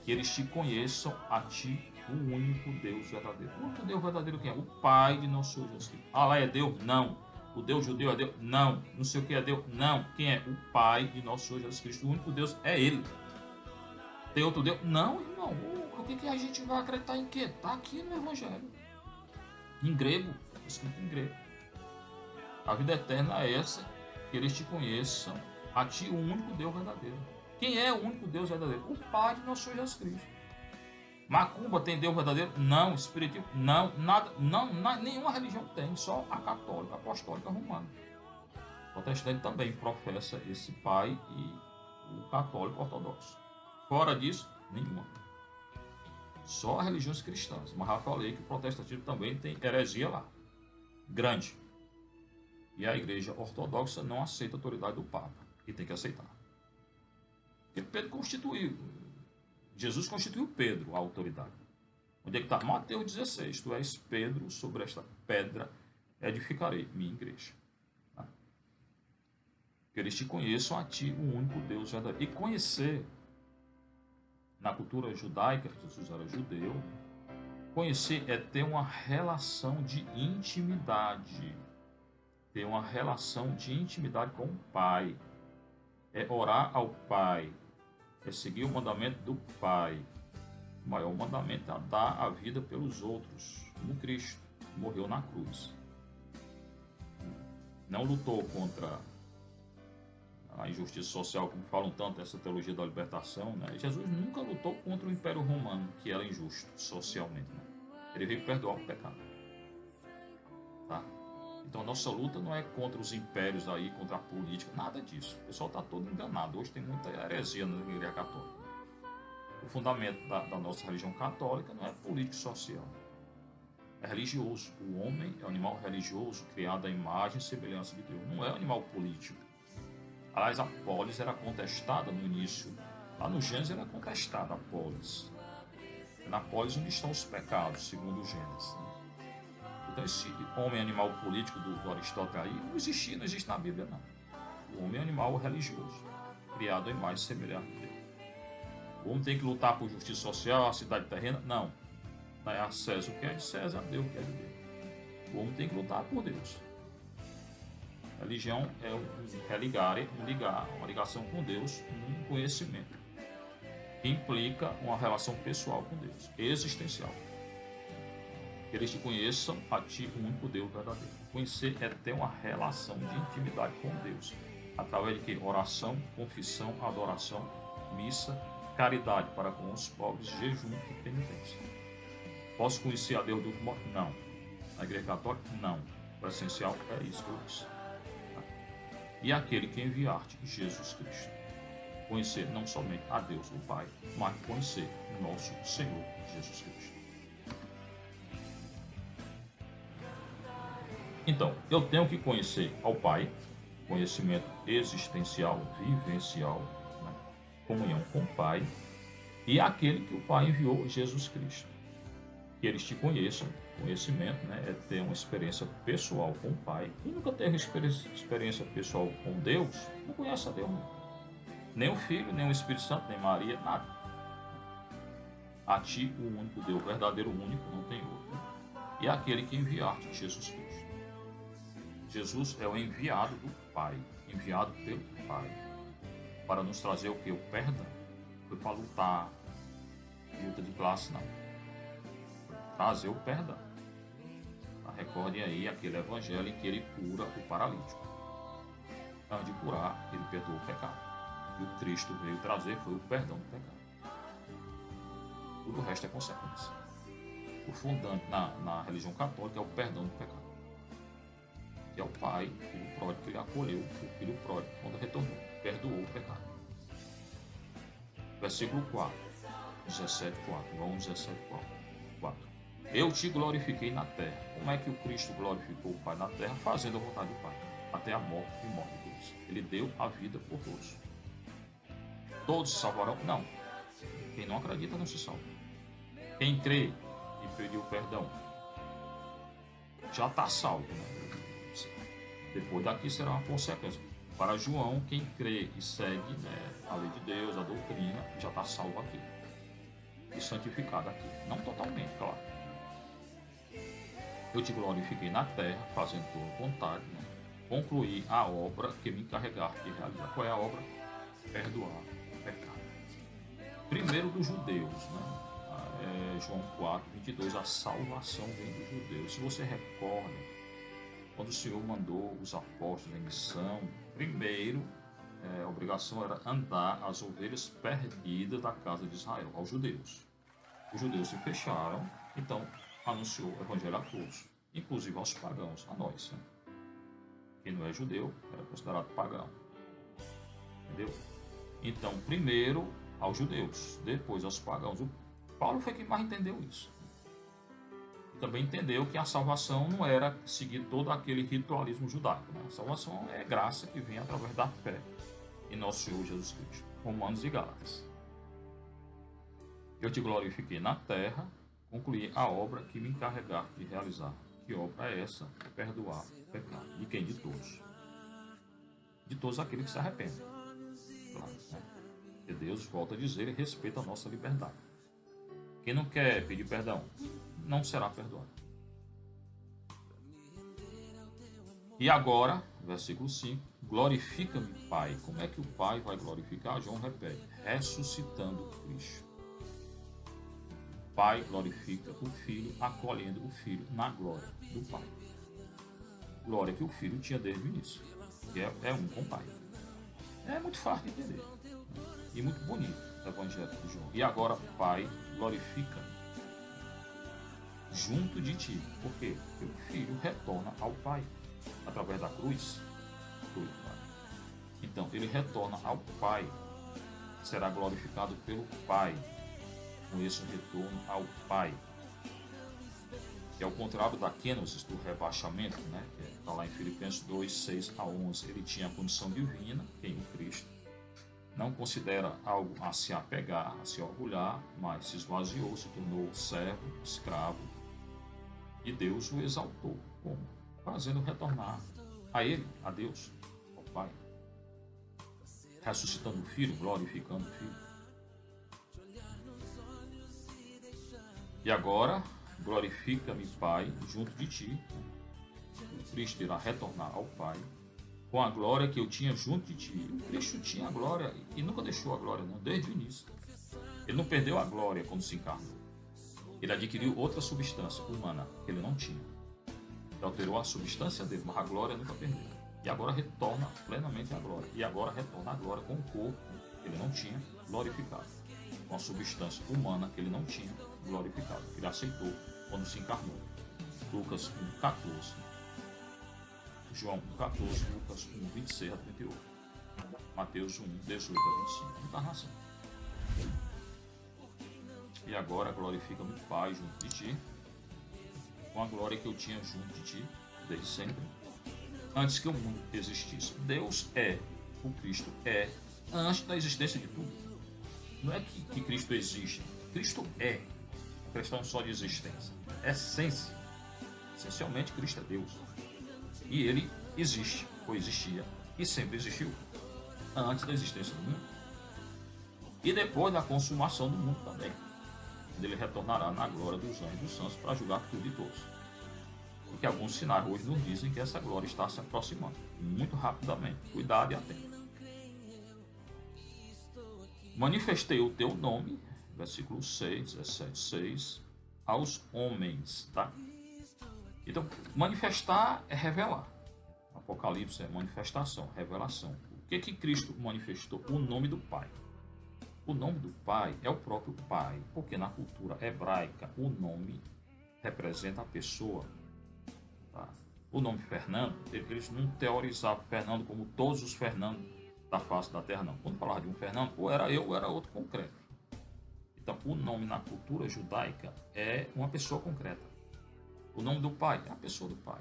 Que eles te conheçam, a ti, o único Deus verdadeiro. O único Deus verdadeiro quem é? O Pai de nosso Senhor Jesus Cristo. Allah é Deus? Não. O Deus judeu é Deus? Não. Não sei o que é Deus? Não. Quem é? O Pai de nosso Senhor Jesus Cristo. O único Deus é Ele. Tem outro Deus? Não, irmão. O que a gente vai acreditar em quê? Está aqui no Evangelho. Em grego. Escrito em grego. A vida eterna é essa. Que eles te conheçam, a ti, o único Deus verdadeiro. Quem é o único Deus verdadeiro? O Pai de nosso Senhor Jesus Cristo. Macumba tem Deus verdadeiro? Não. Espiritismo? Não. Nada. Não. Nenhuma religião tem. Só a católica, a apostólica romana. O protestante também professa esse Pai e o católico ortodoxo. Fora disso, nenhuma. Só as religiões cristãs. Mas já falei que o protestantismo também tem heresia lá. Grande. E a igreja ortodoxa não aceita a autoridade do Papa. E tem que aceitar. Porque Pedro constituiu. Jesus constituiu Pedro a autoridade. Onde é que está? Mateus 16. Tu és Pedro, sobre esta pedra edificarei minha igreja. Tá? Que eles te conheçam a ti, o único Deus verdadeiro. E conhecer, na cultura judaica, Jesus era judeu, conhecer é ter uma relação de intimidade. Ter uma relação de intimidade com o Pai. É orar ao Pai. É seguir o mandamento do Pai. O maior mandamento é dar a vida pelos outros, como Cristo morreu na cruz. Não lutou contra a injustiça social, como falam tanto essa teologia da libertação, né? Jesus nunca lutou contra o Império Romano, que era injusto socialmente, né? Ele veio perdoar o pecado. Tá? Então a nossa luta não é contra os impérios aí, contra a política, nada disso. O pessoal está todo enganado. Hoje tem muita heresia na Igreja Católica. O fundamento da nossa religião católica não é político-social. É religioso. O homem é um animal religioso, criado à imagem e semelhança de Deus. Não é um animal político. Aliás, a polis era contestada no início. Lá no Gênesis era contestada a polis. É na polis onde estão os pecados, segundo o Gênesis. Então esse homem animal político do Aristóteles aí não existe na Bíblia não. O homem é animal religioso, criado à imagem e semelhança de Deus. O homem tem que lutar por justiça social, a cidade terrena? Não. É a César o que é de César, a Deus o que é de Deus. O homem tem que lutar por Deus. A religião é ligar, uma ligação com Deus, um conhecimento, que implica uma relação pessoal com Deus, existencial. Que eles te conheçam a ti, o único Deus verdadeiro. Conhecer é ter uma relação de intimidade com Deus, através de que? Oração, confissão, adoração, missa, caridade para com os pobres, jejum e penitência. Posso conhecer a Deus de outro modo? Não. Na Igreja Católica? Não. O essencial é isso que eu disse. E aquele que enviar-te, Jesus Cristo. Conhecer não somente a Deus, o Pai, mas conhecer nosso Senhor Jesus Cristo. Então, eu tenho que conhecer ao Pai, conhecimento existencial, vivencial, né? Comunhão com o Pai, e aquele que o Pai enviou, Jesus Cristo. Que eles te conheçam, conhecimento, né? É ter uma experiência pessoal com o Pai. Quem nunca teve experiência pessoal com Deus, não conhece a Deus. Não. Nem o Filho, nem o Espírito Santo, nem Maria, nada. A ti, o único Deus, verdadeiro único, não tem outro. E aquele que enviar-te, Jesus Cristo. Jesus é o enviado do Pai, enviado pelo Pai, para nos trazer o que? O perdão. Foi para lutar, luta de classe não. Foi trazer o perdão. Recordem aí aquele evangelho em que ele cura o paralítico. Antes de curar, ele perdoou o pecado. E o Cristo veio trazer foi o perdão do pecado. Tudo o resto é consequência. O fundante na religião católica é o perdão do pecado. Que é o pai, o filho pródigo que ele acolheu, o filho pródigo, quando retornou, perdoou o pecado. Versículo 4, 17, 4, João 17, 4. Eu te glorifiquei na terra. Como é que o Cristo glorificou o Pai na terra? Fazendo a vontade do Pai, até a morte e morte de Deus. Ele deu a vida por todos. Todos se salvarão? Não. Quem não acredita não se salva. Quem crê e pediu perdão já está salvo, né? Depois daqui será uma consequência. Para João, quem crê e segue, né, a lei de Deus, a doutrina, já está salvo aqui. E santificado aqui. Não totalmente, claro. Eu te glorifiquei na terra, fazendo tua vontade, né? Concluí a obra que me encarregaste de realizar. Qual é a obra? Perdoar o pecado. Primeiro dos judeus, né? João 4, 22, a salvação vem dos judeus. Se você recorda, quando o Senhor mandou os apóstolos em missão, primeiro a obrigação era andar as ovelhas perdidas da casa de Israel, aos judeus. Os judeus se fecharam, então anunciou o evangelho a todos, inclusive aos pagãos, a nós. Né? Quem não é judeu era considerado pagão. Entendeu? Então, primeiro aos judeus, depois aos pagãos. O Paulo foi quem mais entendeu isso. Também entendeu que a salvação não era seguir todo aquele ritualismo judaico. Né? A salvação é graça que vem através da fé em nosso Senhor Jesus Cristo. Romanos e Gálatas. Eu te glorifiquei na terra, concluir a obra que me encarregar de realizar. Que obra é essa? Perdoar o pecado. De quem? De todos. De todos aqueles que se arrependem. Claro, né? E Deus, volta a dizer, ele respeita a nossa liberdade. Quem não quer pedir perdão, não será perdoado. E agora, versículo 5, glorifica-me, Pai. Como é que o Pai vai glorificar? João repete, ressuscitando Cristo. O Pai glorifica o Filho, acolhendo o Filho na glória do Pai. Glória que o Filho tinha desde o início, que é um com o Pai. É muito fácil de entender. E muito bonito o Evangelho de João. E agora, Pai, glorifica-me junto de ti. Por quê? Porque o Filho retorna ao Pai através da cruz. Então, ele retorna ao Pai. Será glorificado pelo Pai. Com esse retorno ao Pai. Que é o contrário da kenosis, do rebaixamento, né? Que está lá em Filipenses 2, 6 a 11. Ele tinha a condição divina, em Cristo. Não considera algo a se apegar, a se orgulhar, mas se esvaziou, se tornou servo, escravo. E Deus o exaltou. Como? Fazendo retornar a Ele, a Deus, ao Pai. Ressuscitando o Filho, glorificando o Filho. E agora, glorifica-me, Pai, junto de ti. O Cristo irá retornar ao Pai com a glória que eu tinha junto de ti. O Cristo tinha a glória e nunca deixou a glória, não, desde o início. Ele não perdeu a glória quando se encarnou. Ele adquiriu outra substância humana que ele não tinha. Ele alterou a substância dele, mas a glória nunca perdeu. E agora retorna plenamente a glória. E agora retorna a glória com o corpo que ele não tinha, glorificado. Com a substância humana que ele não tinha, glorificado. Que ele aceitou quando se encarnou. Lucas 1, 14. João 1, 14, Lucas 1, 26 a 38. Mateus 1, 18 a 25. Encarnação. E agora glorifica-me, Pai, junto de ti, com a glória que eu tinha junto de ti, desde sempre, antes que o mundo existisse. Deus é, o Cristo é, antes da existência de tudo. Não é que Cristo existe, Cristo é. A questão só de existência, essência. Essencialmente, Cristo é Deus. E Ele existe, ou existia, e sempre existiu, antes da existência do mundo. E depois da consumação do mundo também. Ele retornará na glória dos anjos e dos santos para julgar tudo e todos. Porque alguns sinais hoje nos dizem que essa glória está se aproximando muito rapidamente. Cuidado e atento. Manifestei o teu nome, versículo 6, 17, 6, aos homens, tá? Então, manifestar é revelar. Apocalipse é manifestação, revelação. O que Cristo manifestou? O nome do Pai. O nome do Pai é o próprio Pai, porque na cultura hebraica o nome representa a pessoa. Tá? O nome Fernando, eles não teorizavam Fernando como todos os Fernandos da face da terra, não. Quando falava de um Fernando, ou era eu ou era outro concreto. Então, o nome na cultura judaica é uma pessoa concreta. O nome do Pai é a pessoa do Pai.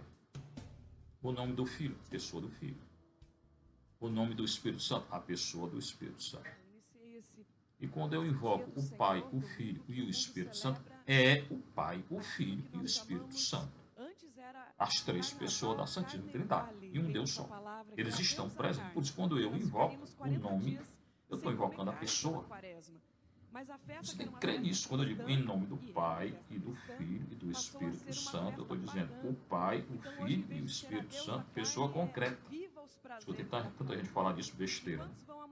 O nome do Filho, a pessoa do Filho. O nome do Espírito Santo, a pessoa do Espírito Santo. E quando eu invoco o Pai, o Filho e o Espírito Santo, é o Pai, o Filho e o Espírito Santo. As três pessoas da Santíssima Trindade. E um Deus só. Eles estão presentes. Por isso, quando eu invoco o nome, eu estou invocando a pessoa. Você tem que crer nisso. Quando eu digo em nome do Pai e do Filho e do Espírito Santo, eu estou dizendo o Pai, o Filho e o Espírito Santo, pessoa concreta. Escutei tanta gente falar disso besteira.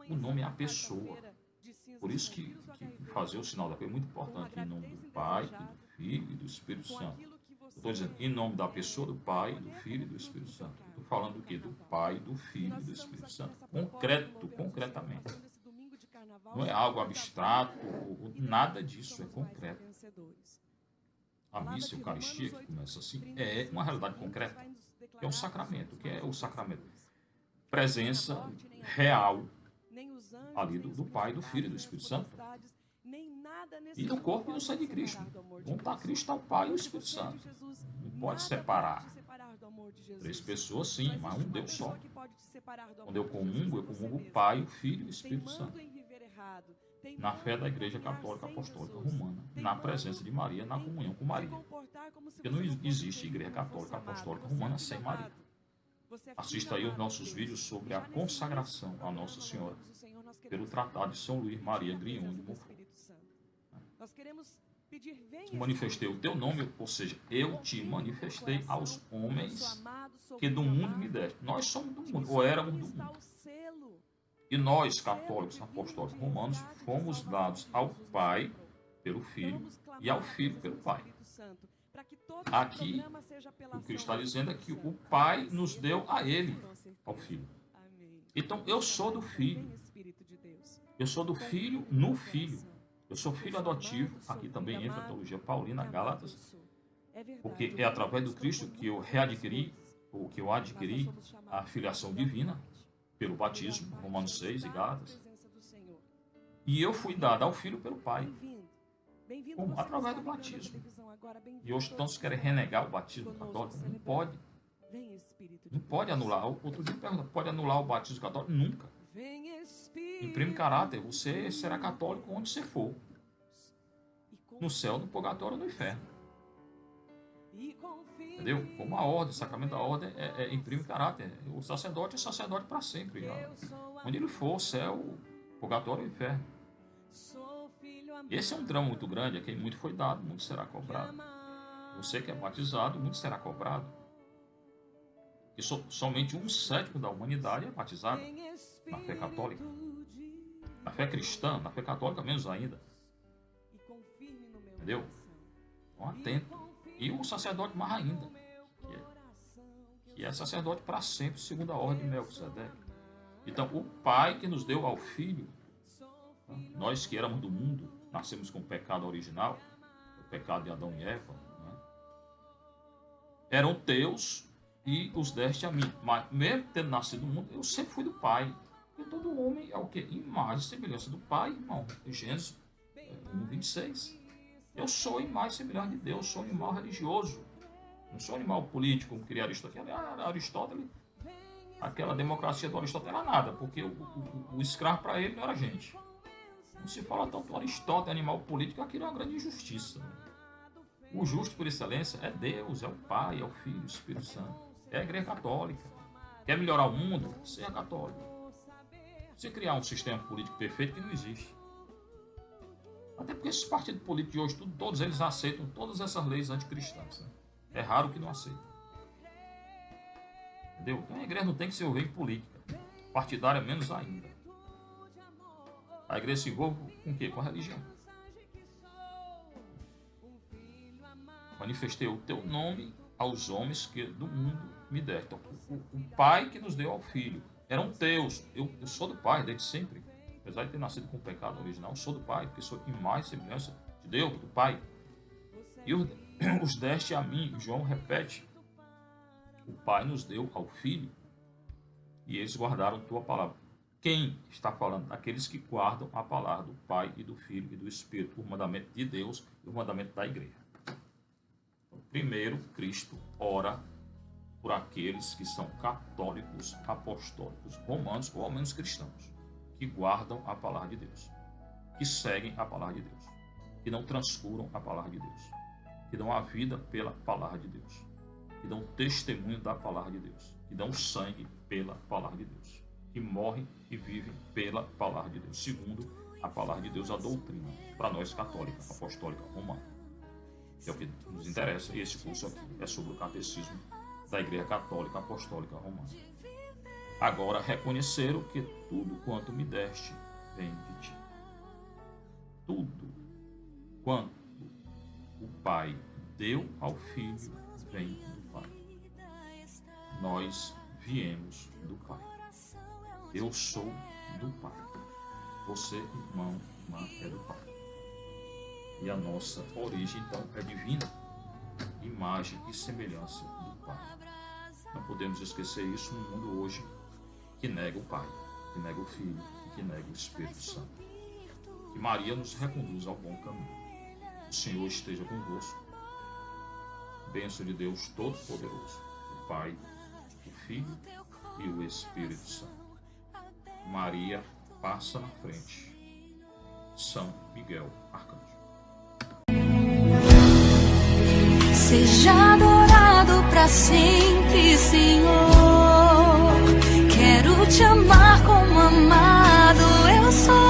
O nome é a pessoa. Por isso que fazer o sinal da cruz é muito importante, em nome do Pai, do Filho e do Espírito Santo. Eu estou dizendo em nome da pessoa do Pai, do Filho e do Espírito Santo. Eu estou falando do quê? Do Pai, do Filho e do Espírito Santo. Concretamente. Não é algo abstrato, nada disso, é concreto. A missa e a Eucaristia, que começa assim, é uma realidade concreta. É um sacramento. O que é o sacramento? Presença real ali do Pai, do Filho e do Espírito Santo. E do corpo e do sangue de Cristo. Juntar Cristo ao Pai e o Espírito Santo. Não pode separar. Três pessoas sim, mas um Deus só. Quando eu comungo o Pai, o Filho e o Espírito Santo. Na fé da Igreja Católica Apostólica Romana. na presença de Maria, na comunhão com Maria. Porque não existe igreja católica apostólica romana sem Maria. Assista aí os nossos vídeos sobre a consagração a Nossa Senhora pelo Tratado de São Luís Maria Grion de Montfort. Manifestei o teu nome, ou seja, eu te manifestei aos homens que do mundo me deste. Nós somos do mundo, ou éramos do mundo. E nós, católicos, apostólicos, romanos, fomos dados ao Pai pelo Filho e ao Filho pelo Pai. Aqui, o que está dizendo é que o Pai nos deu a Ele, ao Filho. Então, eu sou do Filho. Eu sou do Filho no Filho. Eu sou filho adotivo. Aqui também entra a teologia paulina, Gálatas, porque é através do Cristo que eu readquiri, ou que eu adquiri a filiação divina, pelo batismo, Romanos 6 e Gálatas. E eu fui dado ao Filho pelo Pai. Como? Através do batismo. E hoje todos querem renegar o batismo católico. Não pode. Não pode anular. Outro dia pergunta, pode anular o batismo católico? Nunca. Imprime caráter. Você será católico onde você for. No céu, no purgatório ou no inferno. Entendeu? Como a ordem, o sacramento da ordem imprime caráter. O sacerdote é sacerdote para sempre. Onde ele for, céu, purgatório ou inferno. Esse é um drama muito grande, a quem muito foi dado, muito será cobrado. Você que é batizado, muito será cobrado. E somente 1/7 da humanidade é batizada na fé católica. Na fé cristã, na fé católica menos ainda. Entendeu? Então atento. E o sacerdote mais ainda, que é sacerdote para sempre, segundo a ordem de Melquisedeque. Então, o Pai que nos deu ao Filho, nós que éramos do mundo, nascemos com o pecado original, o pecado de Adão e Eva, eram teus e os deste a mim. Mas mesmo tendo nascido do mundo, eu sempre fui do Pai. Porque todo homem é o quê? Imagem e semelhança do Pai, irmão. Gênesis 1:26. Eu sou imagem e semelhança de Deus, sou animal religioso. Não sou animal político, como queria Aristóteles. Aristóteles, aquela democracia do Aristóteles era nada, porque o escravo para ele não era gente. Não se fala tanto Aristóteles, animal político, aquilo é uma grande injustiça. O justo por excelência é Deus, é o Pai, é o Filho, o Espírito Santo. É a Igreja Católica. Quer melhorar o mundo? Seja católico. Você criar um sistema político perfeito que não existe. Até porque esses partidos políticos de hoje, todos eles aceitam todas essas leis anticristãs. Né? É raro que não aceitem. Entendeu? Então a igreja não tem que se envolver em política. Partidária menos ainda. A igreja se envolve com o quê? Com a religião. Manifestei o teu nome aos homens que do mundo me deram. Então, o Pai que nos deu ao Filho. Eram teus. Eu sou do Pai desde sempre. Apesar de ter nascido com o pecado original, eu sou do Pai, porque sou imagem e semelhança de Deus, do Pai. E os deste a mim. João repete. O Pai nos deu ao Filho. E eles guardaram tua palavra. Quem está falando? Aqueles que guardam a palavra do Pai e do Filho e do Espírito, o mandamento de Deus e o mandamento da igreja. Então, primeiro, Cristo ora por aqueles que são católicos, apostólicos, romanos ou ao menos cristãos, que guardam a palavra de Deus, que seguem a palavra de Deus, que não transcuram a palavra de Deus, que dão a vida pela palavra de Deus, que dão testemunho da palavra de Deus, que dão sangue pela palavra de Deus, que morrem e vivem pela palavra de Deus, segundo a palavra de Deus, a doutrina, para nós católicos, apostólica, romana. Que é o que nos interessa, e esse curso aqui é sobre o catecismo da Igreja Católica Apostólica Romana. Agora reconheceram que tudo quanto me deste vem de ti. Tudo quanto o Pai deu ao Filho vem do Pai. Nós viemos do Pai. Eu sou do Pai. Você, irmão, irmã, é do Pai. E a nossa origem, então, é divina. Imagem e semelhança do Pai. Não podemos esquecer isso no mundo hoje que nega o Pai, que nega o Filho e que nega o Espírito Santo. Que Maria nos reconduza ao bom caminho. O Senhor esteja convosco. Bênção de Deus Todo-Poderoso, o Pai, o Filho e o Espírito Santo. Maria passa na frente. São Miguel Arcanjo. Seja adorado para sempre, Senhor. Quero te amar como amado eu sou.